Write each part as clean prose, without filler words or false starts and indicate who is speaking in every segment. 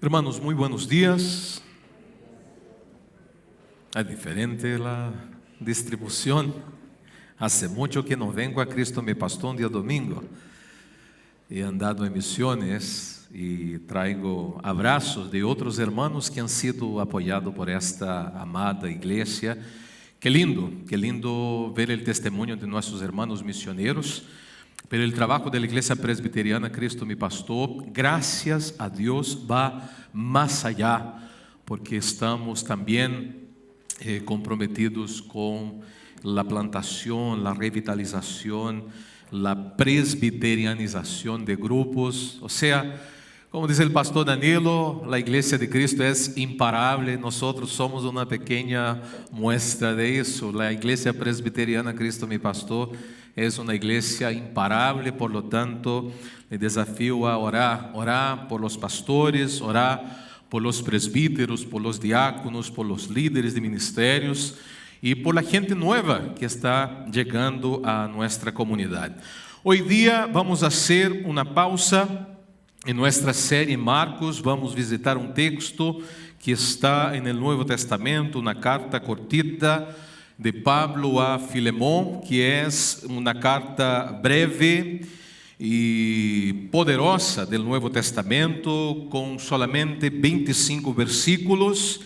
Speaker 1: Hermanos, muy buenos días. Es diferente la distribución. Hace mucho que no vengo a Cristo mi Pastor un día domingo. He andado en misiones y traigo abrazos de otros hermanos que han sido apoyados por esta amada iglesia. Qué lindo ver el testimonio de nuestros hermanos misioneros. Pero el trabajo de la Iglesia Presbiteriana Cristo mi Pastor, gracias a Dios, va más allá, porque estamos también comprometidos con la plantación, la revitalización, la presbiterianización de grupos. O sea, como dice el pastor Danilo, la Iglesia de Cristo es imparable. Nosotros somos una pequeña muestra de eso. La Iglesia Presbiteriana Cristo mi Pastor es una iglesia imparable, por lo tanto, le desafío a orar por los pastores, orar por los presbíteros, por los diáconos, por los líderes de ministerios y por la gente nueva que está llegando a nuestra comunidad. Hoy día vamos a hacer una pausa en nuestra serie Marcos. Vamos a visitar un texto que está en el Nuevo Testamento, una carta cortita de Pablo a Filemón, que es una carta breve y poderosa del Nuevo Testamento, con solamente 25 versículos,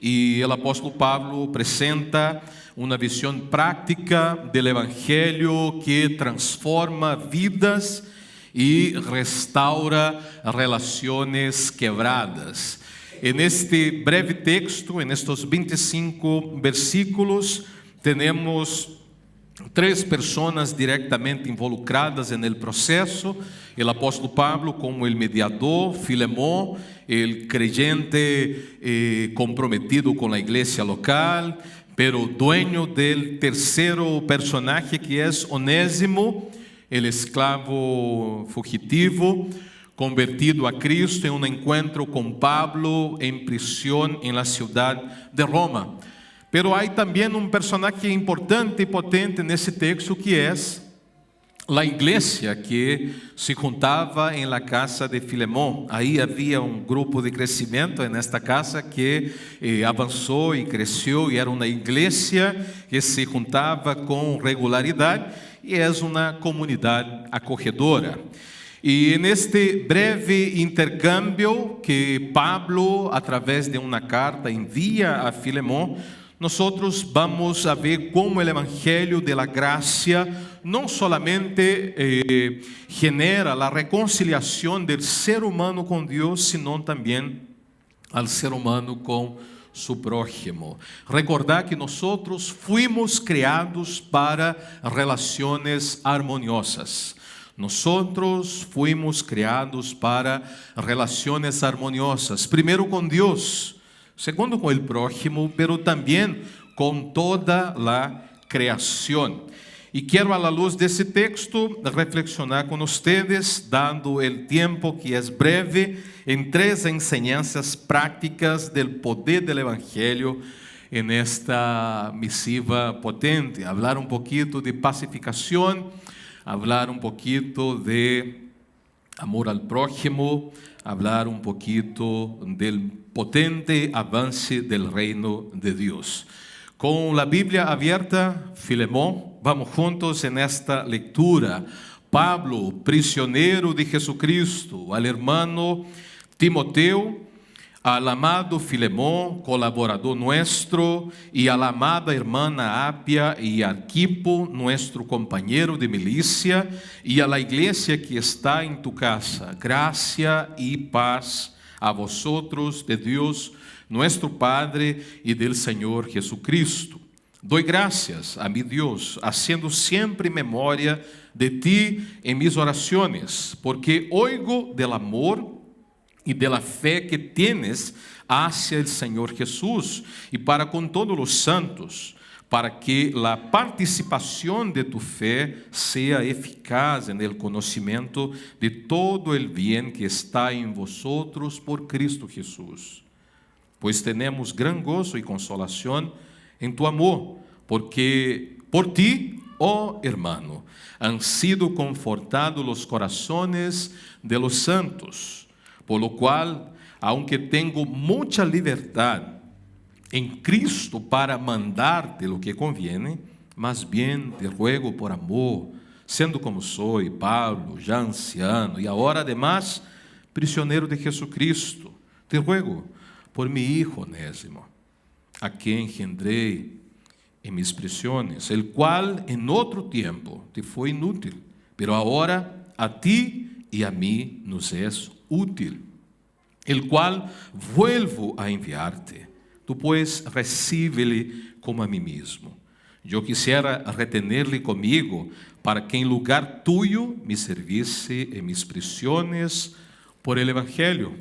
Speaker 1: y el apóstol Pablo presenta una visión práctica del Evangelio que transforma vidas y restaura relaciones quebradas. En este breve texto, en estos 25 versículos, tenemos tres personas directamente involucradas en el proceso: el apóstol Pablo como el mediador, Filemón, el creyente comprometido con la iglesia local, pero dueño del tercero personaje, que es Onésimo, el esclavo fugitivo, convertido a Cristo en un encuentro con Pablo en prisión en la ciudad de Roma. Pero hay también un personaje importante y potente en ese texto, que es la iglesia que se juntaba en la casa de Filemón. Ahí había un grupo de crecimiento en esta casa que avanzó y creció, y era una iglesia que se juntaba con regularidad, y es una comunidad acogedora. Y en este breve intercambio que Pablo, a través de una carta, envía a Filemón, nosotros vamos a ver cómo el Evangelio de la gracia no solamente genera la reconciliación del ser humano con Dios, sino también al ser humano con su prójimo. Recordar que nosotros fuimos creados para relaciones armoniosas. Nosotros fuimos creados para relaciones armoniosas, primero con Dios, segundo con el prójimo, pero también con toda la creación. Y quiero, a la luz de ese texto, reflexionar con ustedes, dando el tiempo que es breve, en tres enseñanzas prácticas del poder del Evangelio en esta misiva potente. Hablar un poquito de pacificación, hablar un poquito de amor al prójimo, hablar un poquito del potente avance del reino de Dios. Con la Biblia abierta, Filemón, vamos juntos en esta lectura. Pablo, prisionero de Jesucristo, al hermano Timoteo, al amado Filemón, colaborador nuestro, y a la amada hermana Apia y Arquipo, nuestro compañero de milicia, y a la iglesia que está en tu casa. Gracia y paz a vosotros de Dios nuestro Padre y del Señor Jesucristo. Doy gracias a mi Dios, haciendo siempre memoria de ti en mis oraciones, porque oigo del amor y de la fe que tienes hacia el Señor Jesús y para con todos los santos, para que la participación de tu fe sea eficaz en el conocimiento de todo el bien que está en vosotros por Cristo Jesús. Pues tenemos gran gozo y consolación en tu amor, porque por ti, oh hermano, han sido confortados los corazones de los santos, por lo cual aunque tengo mucha libertad en Cristo para mandarte lo que conviene, más bien te ruego por amor, sendo como soy, Pablo, ya anciano, y ahora además prisionero de Jesucristo, te ruego por mi hijo Onésimo, a quien engendré en mis prisiones, el cual en otro tiempo te fue inútil, pero ahora a ti y a mí nos es útil, el cual vuelvo a enviarte. Tú pues recíbele como a mí mismo. Yo quisiera retenerle conmigo para que en lugar tuyo me servise en mis prisiones por el Evangelio.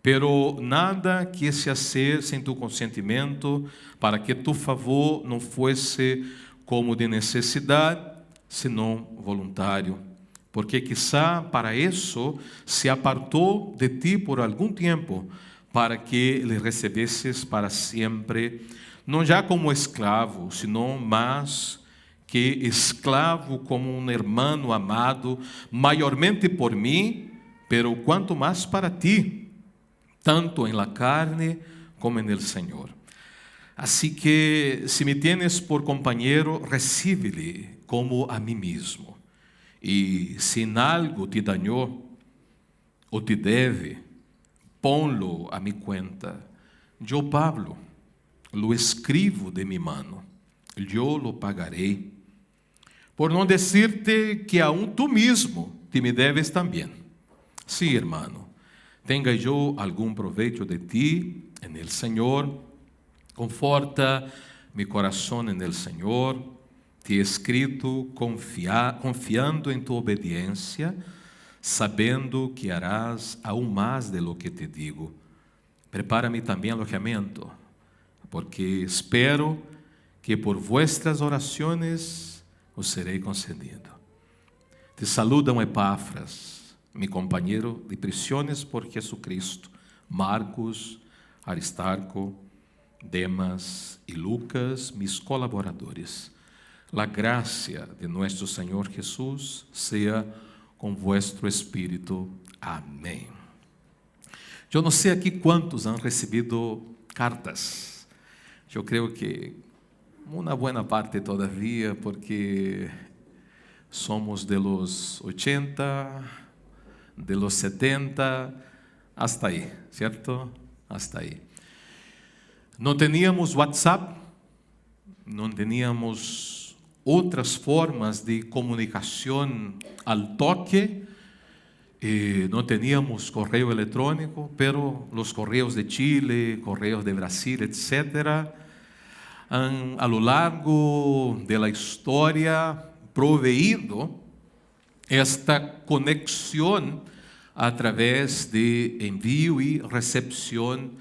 Speaker 1: Pero nada quise hacer sem tu consentimento, para que tu favor não fosse como de necessidade, senão voluntário. Porque quizá para isso se apartou de ti por algum tempo, para que le recebesses para sempre, não já como escravo, senão mais que esclavo como um hermano amado, maiormente por mim, pero quanto mais para ti, tanto en la carne como en el Señor. Así que si me tienes por compañero, recíbele como a mí mismo. Y si en algo te dañó o te debe, ponlo a mi cuenta. Yo, Pablo, lo escribo de mi mano. Yo lo pagaré. Por no decirte que aún tú mismo te me debes también. Sí, hermano. Tenga yo algún provecho de ti en el Señor, conforta mi corazón en el Señor, te he escrito confiando en tu obediencia, sabiendo que harás aún más de lo que te digo. Prepárame también alojamiento, porque espero que por vuestras oraciones os serei concedido. Te saludan Epáfras, mi compañero de prisiones por Jesucristo, Marcos, Aristarco, Demas y Lucas, mis colaboradores. La gracia de nuestro Señor Jesús sea con vuestro espíritu. Amén. Yo no sé aquí cuántos han recibido cartas. Yo creo que una buena parte todavía, porque somos de los 80, de los 70, hasta ahí, ¿cierto? Hasta ahí. No teníamos WhatsApp, no teníamos otras formas de comunicación al toque, no teníamos correo electrónico, pero los correos de Chile, correos de Brasil, etcétera, han a lo largo de la historia proveído esta conexión a través de envío y recepción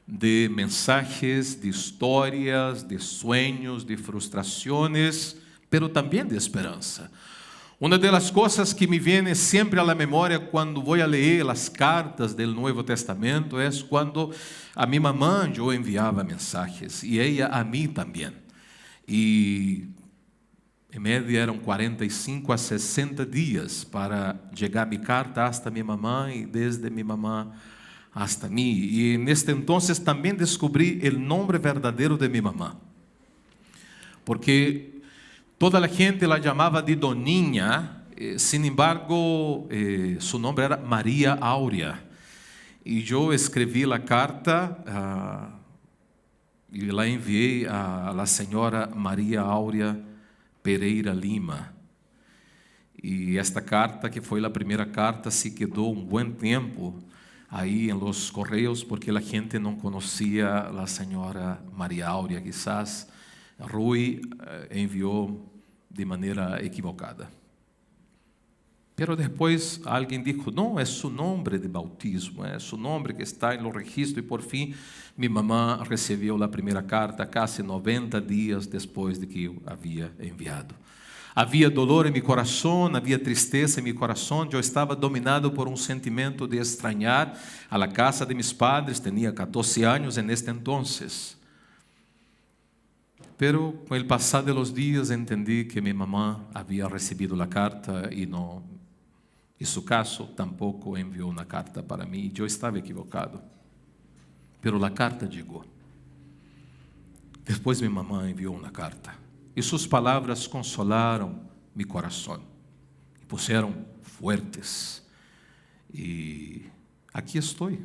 Speaker 1: de mensajes, de historias, de sueños, de frustraciones, pero también de esperanza. Una de las cosas que me viene siempre a la memoria cuando voy a leer las cartas del Nuevo Testamento es cuando a mi mamá yo enviaba mensajes y ella a mí también. Y en media eram 45 a 60 dias para chegar minha carta hasta minha mamã e desde minha mamã hasta mim. E neste entonces também descobri o nome verdadeiro de minha mamã. Porque toda a gente la chamava de Doninha, sin embargo, su nome era Maria Áurea. E eu escrevi a carta e la enviei a la senhora Maria Áurea Pereira Lima. E esta carta, que foi a primeira carta, se quedou bom tempo aí em los correios, porque a gente não conhecia a senhora Maria Áurea. Quizás Rui enviou de maneira equivocada. Pero depois alguém disse, não, é seu nome de bautismo, é seu nome que está no registro. E por fim, minha mamã recebeu a primeira carta quase 90 dias depois de que eu havia enviado. Havia dolor em meu coração, havia tristeza em meu coração. Eu estava dominado por um sentimento de extrañar a la casa de mis padres. Tinha 14 anos en este entonces. Pero com o passar de los dias entendi que minha mamã havia recebido a carta e não En su caso, tampoco envió una carta para mí. Yo estaba equivocado. Pero la carta llegó. Después mi mamá envió una carta. Y sus palabras consolaron mi corazón. Y pusieron fuertes. Y aquí estoy.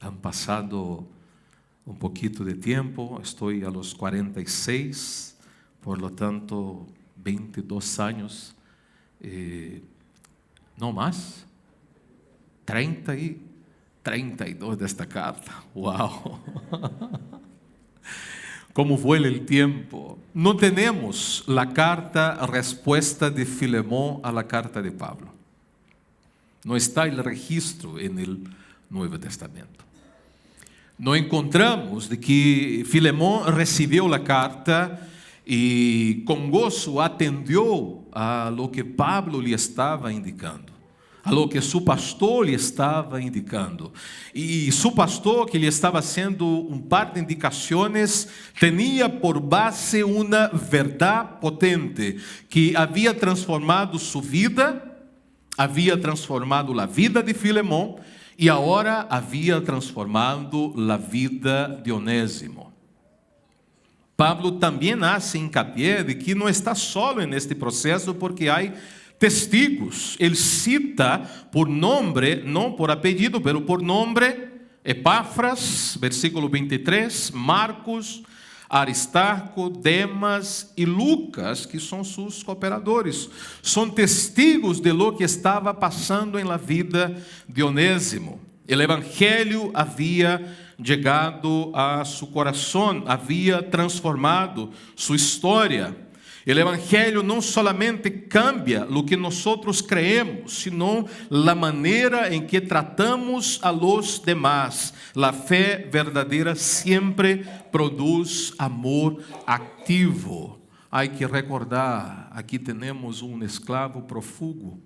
Speaker 1: Han pasado un poquito de tiempo. Estoy a los 46. Por lo tanto, 22 años. No más. 32 de esta carta. ¡Wow! ¿Cómo vuela el tiempo? No tenemos la carta respuesta de Filemón a la carta de Pablo. No está el registro en el Nuevo Testamento. No encontramos de que Filemón recibió la carta y con gozo atendió a lo que Pablo le estaba indicando, a lo que su pastor le estaba indicando. Y su pastor, que le estaba haciendo un par de indicaciones, tenía por base una verdad potente que había transformado su vida, había transformado la vida de Filemón y ahora había transformado la vida de Onésimo. Pablo también hace hincapié de que no está solo en este proceso porque hay testigos. Él cita por nombre, no por apellido, pero por nombre, Epáfras, versículo 23, Marcos, Aristarco, Demas y Lucas, que son sus cooperadores. Son testigos de lo que estaba pasando en la vida de Onésimo. El evangelio había llegado a su corazón, había transformado su historia. El evangelio no solamente cambia lo que nosotros creemos, sino la manera en que tratamos a los demás. La fe verdadera siempre produce amor activo. Hay que recordar, aquí tenemos un esclavo prófugo.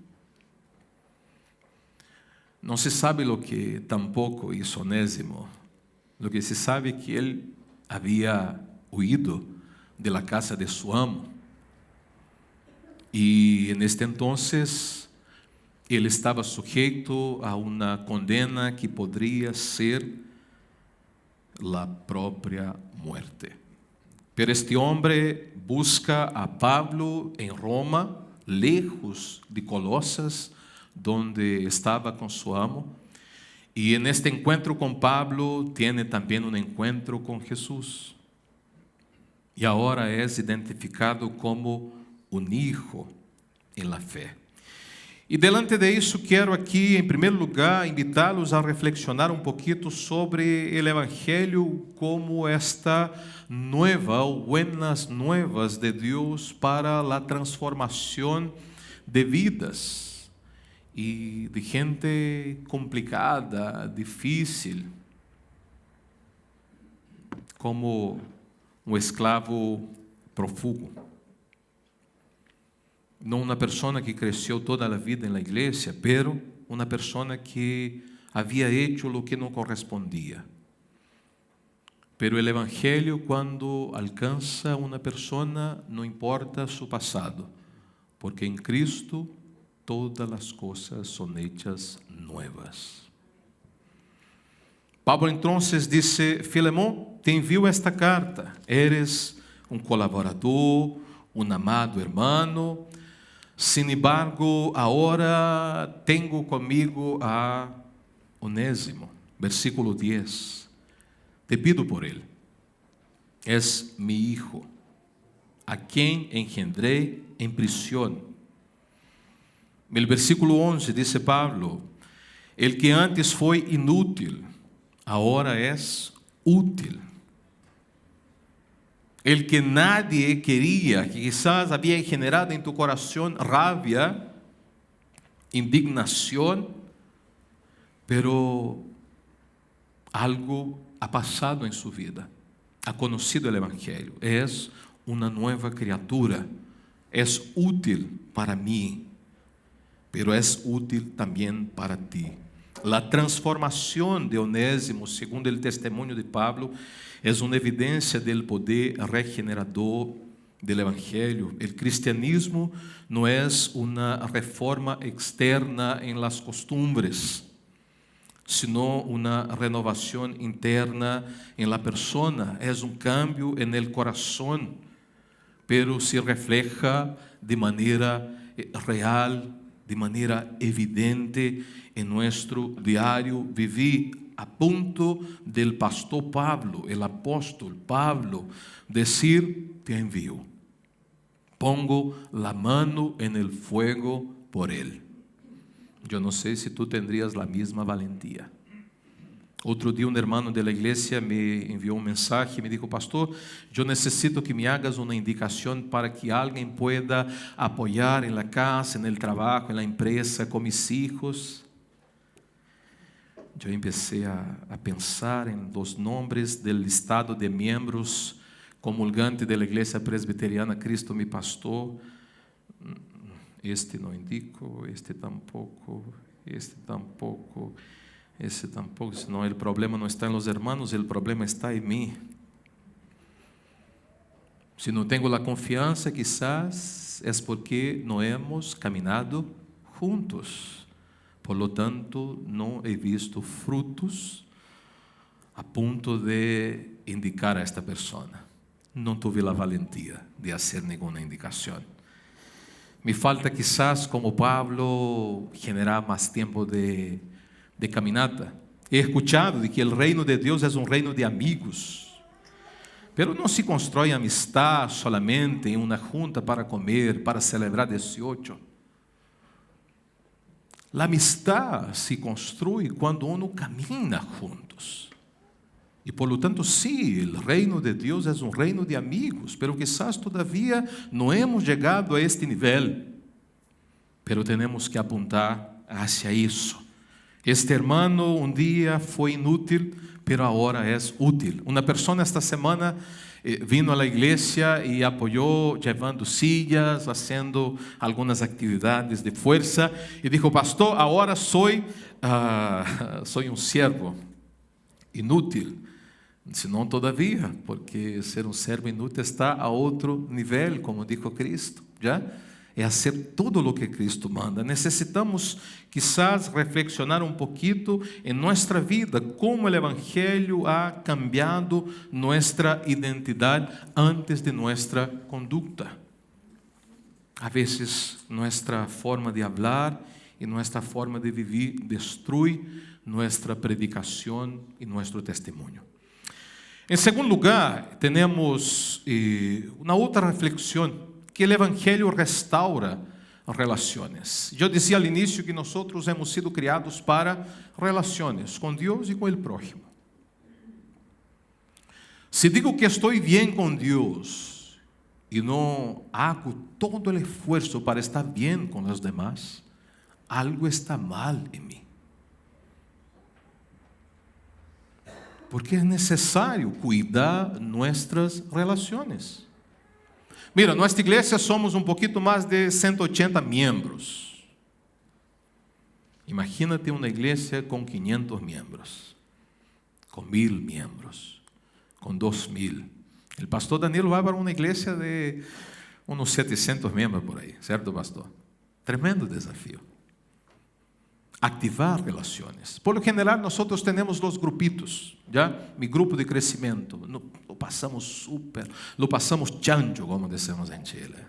Speaker 1: No se sabe lo que tampoco hizo Onésimo. Lo que se sabe es que él había huido de la casa de su amo. Y en este entonces, él estaba sujeto a una condena que podría ser la propia muerte. Pero este hombre busca a Pablo en Roma, lejos de Colosas, donde estaba con su amo. Y en este encuentro con Pablo, tiene también un encuentro con Jesús. Y ahora es identificado como un hijo en la fe. Y delante de eso quiero aquí, en primer lugar, invitarlos a reflexionar un poquito sobre el Evangelio como esta nueva o buenas nuevas de Dios para la transformación de vidas y de gente complicada, difícil, como un esclavo prófugo. No una persona que creció toda la vida en la iglesia, pero una persona que había hecho lo que no correspondía. Pero el Evangelio, cuando alcanza a una persona, no importa su pasado, porque en Cristo todas las cosas son hechas nuevas. Pablo entonces dice: Filemón, te envío esta carta. Eres un colaborador, un amado hermano. Sin embargo, ahora tengo conmigo a Onésimo. Versículo 10. Te pido por él. Es mi hijo, a quien engendré en prisión. El versículo 11 dice Pablo: el que antes fue inútil, ahora es útil. El que nadie quería, que quizás había generado en tu corazón rabia, indignación, pero algo ha pasado en su vida, ha conocido el Evangelio, es una nueva criatura, es útil para mí, pero es útil también para ti. La transformación de Onésimo, segundo el testimonio de Pablo, es una evidencia del poder regenerador del Evangelio. El cristianismo no es una reforma externa en las costumbres, sino una renovación interna en la persona. Es un cambio en el corazón, pero se refleja de manera real, de manera evidente en nuestro diario vivir, a punto del pastor Pablo, el apóstol Pablo, decir: te envío, pongo la mano en el fuego por él. Yo no sé si tú tendrías la misma valentía. Otro día un hermano de la iglesia me envió un mensaje y me dijo: pastor, yo necesito que me hagas una indicación para que alguien pueda apoyar en la casa, en el trabajo, en la empresa, con mis hijos. Yo empecé a pensar en los nombres del listado de miembros comulgantes de la iglesia presbiteriana Cristo mi Pastor. Este no indico, este tampoco, este tampoco, ese tampoco. No, el problema no está en los hermanos, el problema está en mí. Si no tengo la confianza, quizás es porque no hemos caminado juntos. Por lo tanto, no he visto frutos a punto de indicar a esta persona. No tuve la valentía de hacer ninguna indicación. Me falta quizás, como Pablo, generar más tiempo de caminata. He escuchado de que el reino de Dios es un reino de amigos. Pero no se constrói amistad solamente en una junta para comer, para celebrar 18. La amistad se construye cuando uno camina juntos. Y por lo tanto, sí, el reino de Dios es un reino de amigos, pero quizás todavía no hemos llegado a este nivel. Pero tenemos que apuntar hacia eso. Este hermano un día fue inútil, pero ahora es útil. Una persona esta semana vino a la iglesia y apoyó llevando sillas, haciendo algunas actividades de fuerza, y dijo: pastor, ahora soy un siervo inútil. Si no todavía, porque ser un siervo inútil está a otro nivel, como dijo Cristo, ¿ya? É hacer todo lo que Cristo manda. Necesitamos quizás reflexionar un poquito en nuestra vida, cómo el Evangelio ha cambiado nuestra identidad antes de nuestra conducta. A veces nuestra forma de hablar y nuestra forma de vivir destruye nuestra predicación y nuestro testimonio. En segundo lugar, tenemos una otra reflexión, que el Evangelio restaura relaciones. Yo decía al inicio que nosotros hemos sido criados para relaciones con Dios y con el prójimo. Si digo que estoy bien con Dios y no hago todo el esfuerzo para estar bien con los demás, algo está mal en mí. Porque es necesario cuidar nuestras relaciones. Mira, nuestra iglesia somos un poquito más de 180 miembros. Imagínate una iglesia con 500 miembros, con 1000 miembros, con 2000. El pastor Danilo va para una iglesia de unos 700 miembros por ahí, ¿cierto, pastor? Tremendo desafío. Activar relaciones. Por lo general, nosotros tenemos dos grupitos, ¿ya? Mi grupo de crecimiento. Lo pasamos súper, lo pasamos chancho, como decimos en Chile.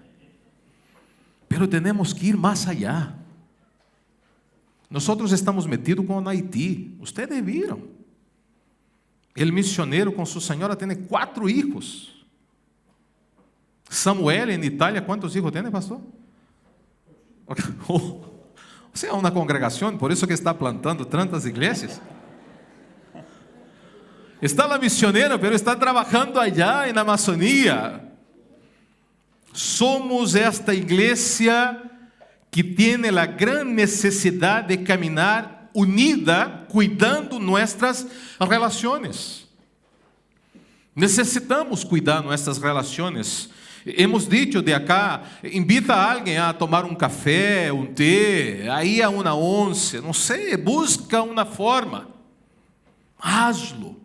Speaker 1: Pero tenemos que ir más allá. Nosotros estamos metidos con Haití. Ustedes vieron. El misionero con su señora tiene 4 hijos. Samuel en Italia, ¿cuántos hijos tiene, pastor? O sea, una congregación, por eso que está plantando tantas iglesias. Está la misionera, pero está trabajando allá en Amazonía. Somos esta iglesia que tiene la gran necesidad de caminar unida, cuidando nuestras relaciones. Necesitamos cuidar nuestras relaciones. Hemos dicho de acá, invita a alguien a tomar un café, un té, ahí a una once, no sé, busca una forma. Hazlo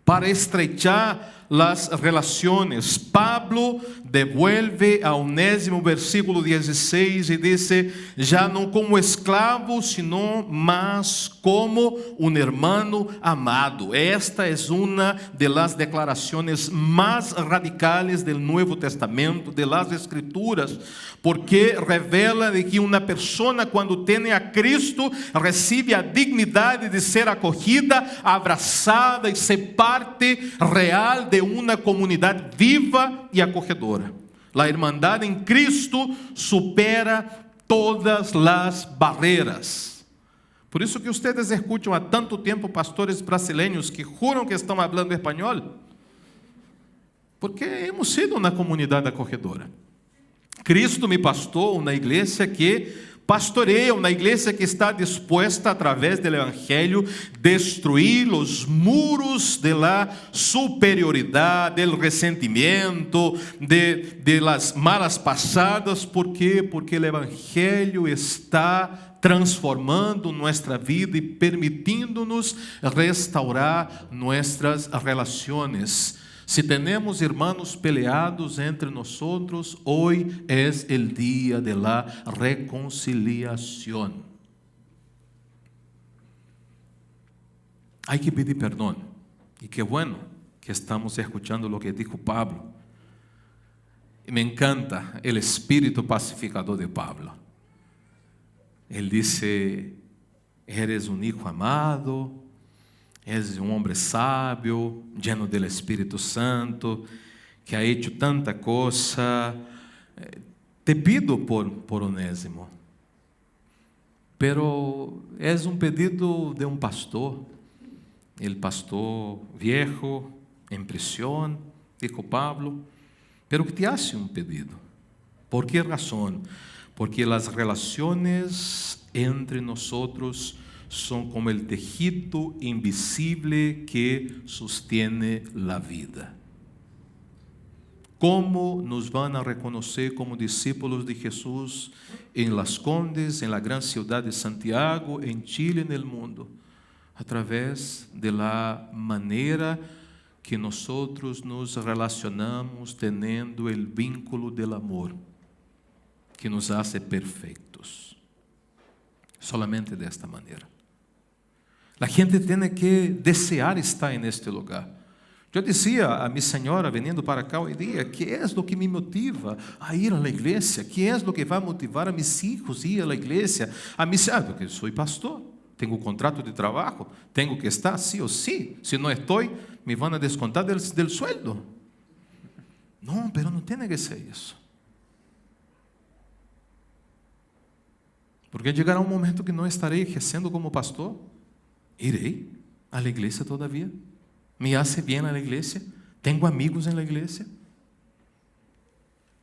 Speaker 1: para estrechar las relaciones. Pablo devuelve a Onésimo, versículo 16, y dice: ya no como esclavo, sino más como un hermano amado. Esta es una de las declaraciones más radicales del Nuevo Testamento, de las Escrituras, porque revela de que una persona, cuando tiene a Cristo, recibe a dignidade de ser acogida, abraçada e ser parte real de uma comunidade viva e acogedora. A irmandade em Cristo supera todas as barreiras. Por isso que vocês escutam há tanto tempo pastores brasileiros que juram que estão falando espanhol, porque hemos sido uma comunidade acogedora. Cristo me pastou na igreja que pastoreia, uma igreja que está disposta, através do Evangelho, destruir os muros de la superioridade, do ressentimento, de las malas passadas. ¿Por quê? Porque o Evangelho está transformando nossa vida e permitindo-nos restaurar nossas relações. Si tenemos hermanos peleados entre nosotros, hoy es el día de la reconciliación. Hay que pedir perdón. Y qué bueno que estamos escuchando lo que dijo Pablo. Y me encanta el espíritu pacificador de Pablo. Él dice: eres un hijo amado, és um homem sábio, lleno del Espírito Santo, que ha hecho tanta coisa. Te pido por Onésimo, pero és um pedido de um pastor, el pastor viejo, em prisão, dijo Pablo, pero que te hace um pedido. ¿Por qué razón? Porque las relaciones entre nosotros son como el tejido invisible que sostiene la vida. ¿Cómo nos van a reconocer como discípulos de Jesús en Las Condes, en la gran ciudad de Santiago, en Chile, en el mundo? A través de la manera que nosotros nos relacionamos, teniendo el vínculo del amor que nos hace perfectos. Solamente de esta manera. La gente tiene que desear estar en este lugar. Yo decía a mi señora, veniendo para acá hoy día, ¿qué es lo que me motiva a ir a la iglesia? ¿Qué es lo que va a motivar a mis hijos a ir a la iglesia? Porque soy pastor, tengo un contrato de trabajo, tengo que estar sí o sí. Si no estoy, me van a descontar del sueldo. No, pero no tiene que ser eso. Porque llegará un momento que no estaré ejerciendo como pastor. Irei a la iglesia todavía. Me hace bien a la iglesia. Tengo amigos en la iglesia.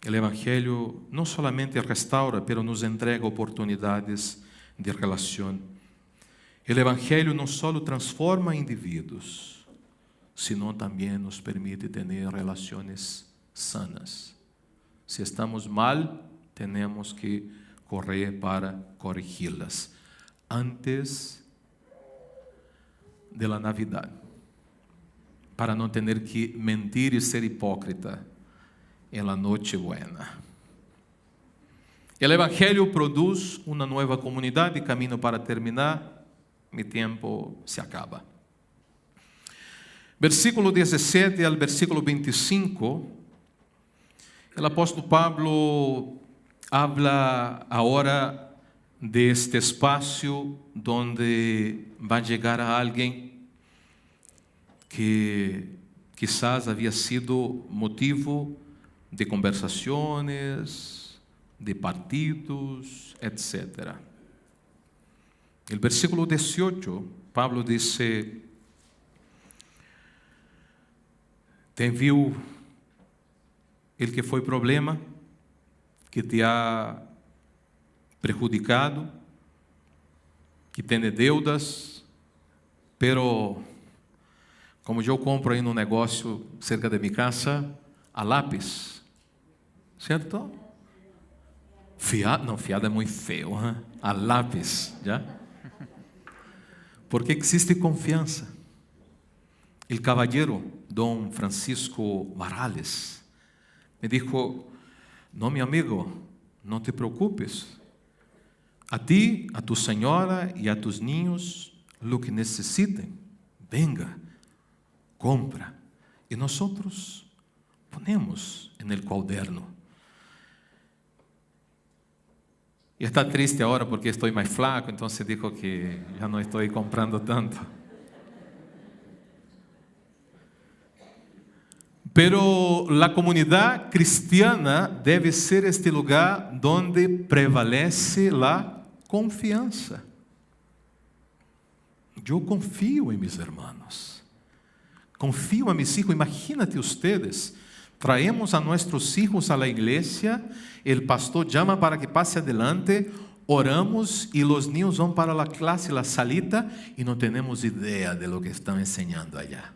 Speaker 1: El Evangelio no solamente restaura, pero nos entrega oportunidades de relación. El Evangelio no solo transforma individuos, sino también nos permite tener relaciones sanas. Si estamos mal, tenemos que correr para corregirlas antes de la Navidad, para não ter que mentir e ser hipócrita em la Nochebuena. O Evangelho produz uma nova comunidade. Caminho para terminar, mi tempo se acaba. Versículo 17 al versículo 25, o apóstolo Pablo habla agora de este espaço donde vai chegar a alguém que quizás havia sido motivo de conversações, de partidos, etc. El versículo 18, Pablo dice: te envio el que foi problema, que te ha prejudicado, que tem deudas, pero como eu compro aí no negócio cerca de minha casa, a lápis, certo? Fiado, não, fiado é muito feio, hein? A lápis, já? Porque existe confiança. El caballero Don Francisco Morales. Me dijo: no, mi amigo, no te preocupes. A ti, a tu señora y a tus niños lo que necesiten, venga, compra. Y nosotros ponemos en el cuaderno. Y está triste ahora porque estoy más flaco, entonces dijo que ya no estoy comprando tanto. Pero la comunidad cristiana debe ser este lugar donde prevalece la confianza. Yo confío en mis hermanos, confío en mis hijos. Imagínate ustedes, traemos a nuestros hijos a la iglesia, el pastor llama para que pase adelante, oramos y los niños van para la clase, la salita, y no tenemos idea de lo que están enseñando allá.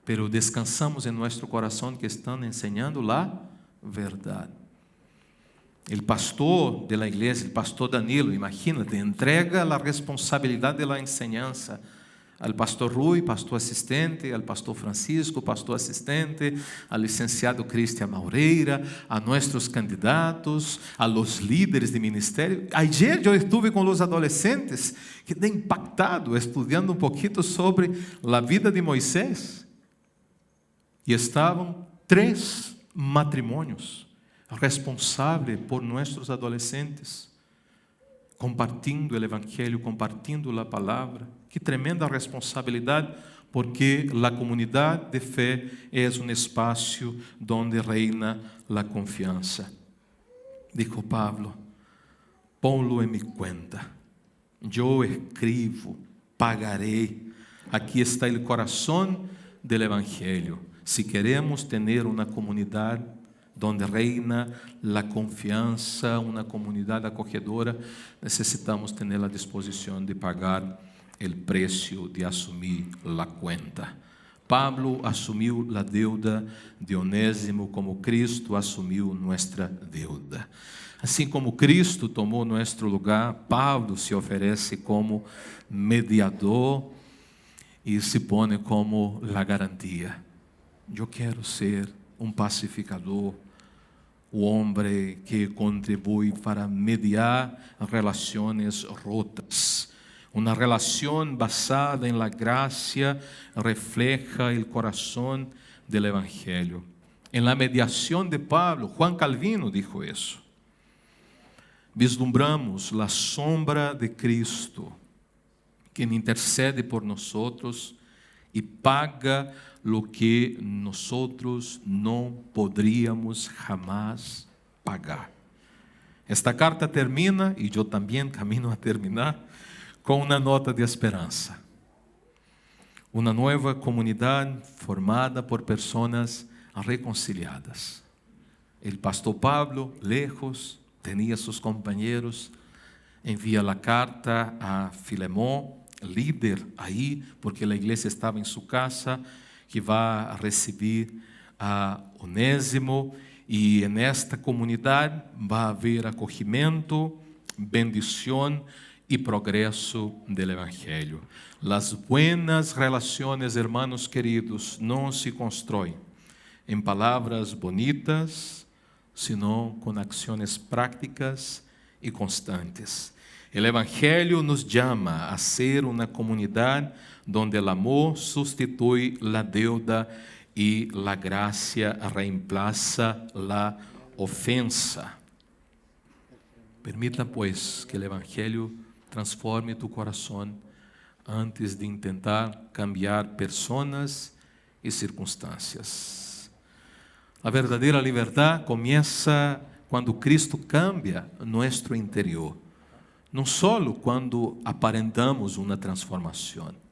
Speaker 1: Pero descansamos en nuestro corazón que están enseñando la verdad. El pastor de la iglesia, el pastor Danilo, imagínate, entrega la responsabilidad de la enseñanza al pastor Rui, pastor asistente, al pastor Francisco, pastor asistente, al licenciado Cristian Maureira, a nuestros candidatos, a los líderes de ministerio. Ayer yo estuve con los adolescentes, quedé impactado estudiando un poquito sobre la vida de Moisés. Y estaban 3 matrimonios responsáveis por nuestros adolescentes, compartindo o evangelho, compartindo a palavra. Que tremenda responsabilidade, porque a comunidade de fé é um espaço onde reina a confiança. Dijo Pablo: ponlo em mi cuenta, eu escribo, pagarei. Aqui está o coração do evangelho. Si queremos tener una comunidad donde reina la confianza, una comunidad acogedora, necesitamos tener la disposición de pagar el precio, de asumir la cuenta. Pablo asumiu la deuda de Onésimo como Cristo asumiu nuestra deuda. Assim como Cristo tomou nuestro lugar, Pablo se oferece como mediador e se pone como la garantía. Eu quero ser um pacificador, o homem que contribui para mediar relações rotas. Uma relação basada em la gracia refleja o coração do Evangelho. Em la mediação de Pablo, Juan Calvino dijo isso. Vislumbramos a sombra de Cristo, que intercede por nós e paga lo que nosotros no podríamos jamás pagar. Esta carta termina, y yo también camino a terminar, con una nota de esperanza. Una nueva comunidad formada por personas reconciliadas. El pastor Pablo, lejos, tenía sus compañeros, envía la carta a Filemón, líder ahí, porque la iglesia estaba en su casa, que vai receber a Onésimo, e nesta comunidade vai haver acolhimento, bendição e progresso do Evangelho. As buenas relações, hermanos queridos, não se constroem em palavras bonitas, senão com ações práticas e constantes. O Evangelho nos chama a ser uma comunidade donde el amor sustituye la deuda y la gracia reemplaza la ofensa. Permita, pues, que el Evangelio transforme tu corazón antes de intentar cambiar personas y circunstancias. La verdadera libertad comienza cuando Cristo cambia nuestro interior, no solo cuando aparentamos una transformación.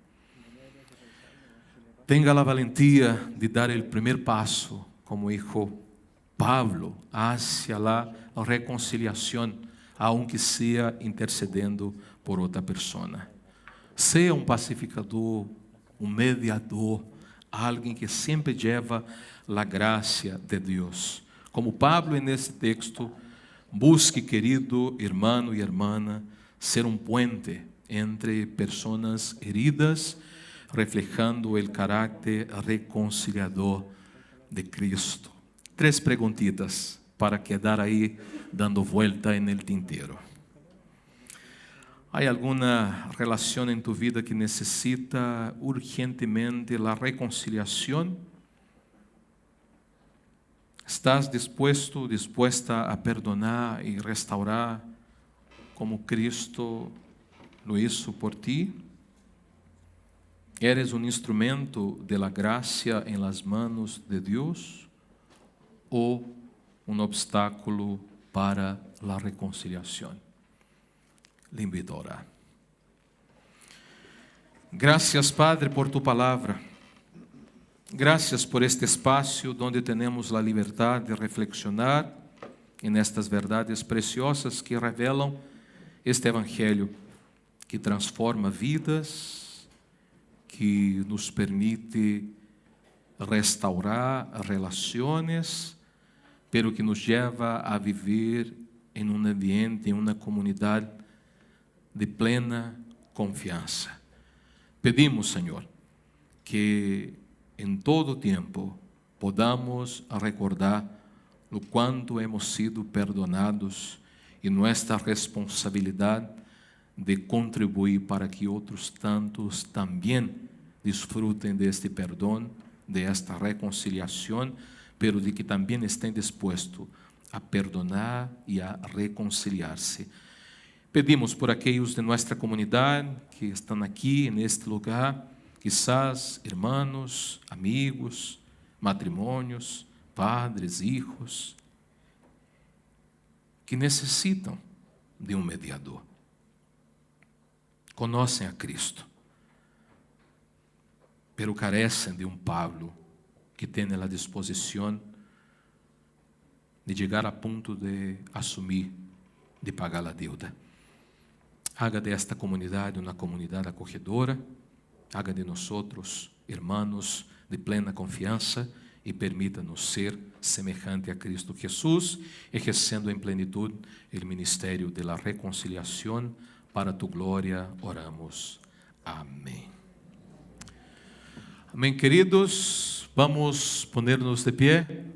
Speaker 1: Tenga a valentia de dar o primeiro passo, como dijo Pablo, hacia a reconciliação, aunque seja intercedendo por outra pessoa. Seja um pacificador, um mediador, alguém que sempre leva a graça de Deus. Como Pablo nesse texto, busque, querido irmão e irmã, ser um puente entre pessoas heridas, reflejando el carácter reconciliador de Cristo. 3 preguntitas para quedar ahí dando vuelta en el tintero. ¿Hay alguna relación en tu vida que necesita urgentemente la reconciliación? ¿Estás dispuesta a perdonar y restaurar como Cristo lo hizo por ti? ¿Eres un instrumento de la gracia en las manos de Dios o un obstáculo para la reconciliación? Le invito a orar. Gracias, Padre, por tu palabra. Gracias por este espacio donde tenemos la libertad de reflexionar en estas verdades preciosas que revelan este Evangelio, que transforma vidas, que nos permite restaurar relaciones, pero que nos lleva a vivir en un ambiente, en una comunidad de plena confianza. Pedimos, Señor, que en todo tiempo podamos recordar lo cuánto hemos sido perdonados y nuestra responsabilidad de contribuir para que otros tantos también disfruten de este perdón, de esta reconciliación, pero de que también estén dispuestos a perdonar y a reconciliarse. Pedimos por aquellos de nuestra comunidad que están aquí en este lugar, quizás hermanos, amigos, matrimonios, padres, hijos, que necesitan de un mediador. Conocen a Cristo, pero carecen de un Pablo que tiene la disposición de llegar a punto de asumir, de pagar la deuda. Haga de esta comunidad una comunidad acogedora, haga de nosotros hermanos de plena confianza y permítanos ser semejante a Cristo Jesús, ejerciendo en plenitud el ministerio de la reconciliación. Para tu gloria oramos. Amén. Amén, queridos. Vamos a ponernos de pie.